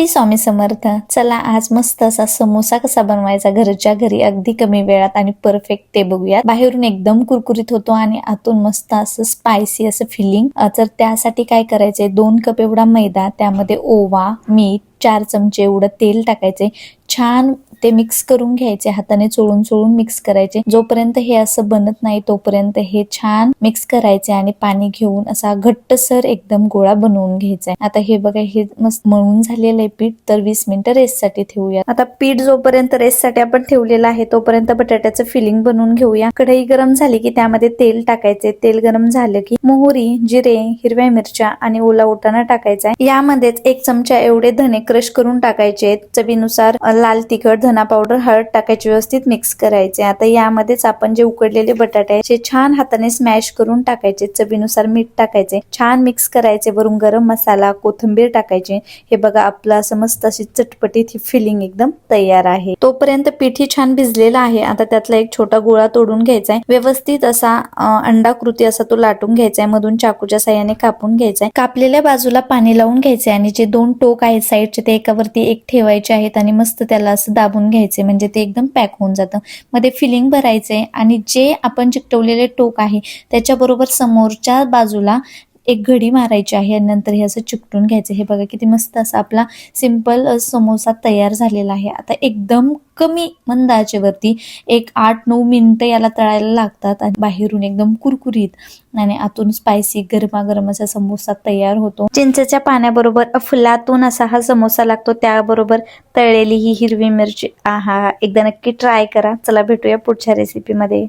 श्री स्वामी समर्थ. चला आज मस्त असा समोसा कसा बनवायचा घरच्या घरी अगदी कमी वेळात आणि परफेक्ट ते बघूयात. बाहेरून एकदम कुरकुरीत होतो आणि आतून मस्त असं स्पायसी असं फिलिंग. तर त्यासाठी काय करायचंय, 2 कप एवढा मैदा, त्यामध्ये ओवा, मीठ, 4 चमचे एवढं तेल टाकायचे. छान ते मिक्स करून घ्यायचे, हाताने चोळून चोळून मिक्स करायचे. जोपर्यंत हे असं बनत नाही तोपर्यंत हे छान मिक्स करायचे आणि पाणी घेऊन असा घट्टसर एकदम गोळा बनवून घ्यायचा. आता हे बघा, हे मस्त मळून झालेलं आहे पीठ. तर 20 मिनिटं रेस्ट साठी ठेवूया. आता पीठ जोपर्यंत रेस्ट साठी आपण ठेवलेलं आहे तोपर्यंत बटाट्याचं फिलिंग बनवून घेऊया. कढई गरम झाली की त्यामध्ये तेल टाकायचे. तेल गरम झालं की मोहरी, जिरे, हिरव्या मिरच्या आणि ओला वाटाणा टाकायचा. यामध्येच 1 चमचा एवढे धने क्रश करून टाकायचे. चवीनुसार लाल तिखट, धना पावडर, हळद टाकायची. व्यवस्थित मिक्स करायचे. आता यामध्येच आपण जे उकडलेले बटाटे आहे छान हाताने स्मॅश करून टाकायचे. चवीनुसार मीठ टाकायचे. छान मिक्स करायचे. वरून गरम मसाला, कोथिंबीर टाकायचे. हे बघा, आपलं असं मस्त अशी चटपटीत ही फिलिंग एकदम तयार आहे. तोपर्यंत पीठ छान भिजलेलं आहे. आता त्यातला एक छोटा गोळा तोडून घ्यायचा आहे. व्यवस्थित असा अंडाकृती असा तो लाटून घ्यायचा आहे. मधून चाकूच्या साहाय्याने कापून घ्यायचा आहे. कापलेल्या बाजूला पाणी लावून घ्यायचे आणि जे 2 टोक आहेत साईडचे ते एकावरती एक ठेवायचे आहेत आणि मस्त त्याला असं दाबून घ्यायचे, म्हणजे ते एकदम पॅक होऊन जातं. मध्ये फिलिंग भरायचे आणि जे आपण चिकटवलेले टोक आहे त्याच्याबरोबर समोरच्या बाजूला एक घडी मारायची आहे आणि नंतर हे असं चिकटून घ्यायचं. हे बघा किती मस्त असा आपला सिंपल समोसा तयार झालेला आहे. आता एकदम कमी मंद आचेवरती एक 8-9 मिनिटं याला तळायला लागतात आणि बाहेरून एकदम कुरकुरीत आणि आतून स्पायसी गरमागरम असा समोसा तयार होतो. चिंचेच्या पाण्याबरोबर अफलातून असा हा समोसा लागतो. त्याबरोबर तळलेली ही हिरवी मिरची. आहा, एकदा नक्की ट्राय करा. चला भेटूया पुढच्या रेसिपीमध्ये.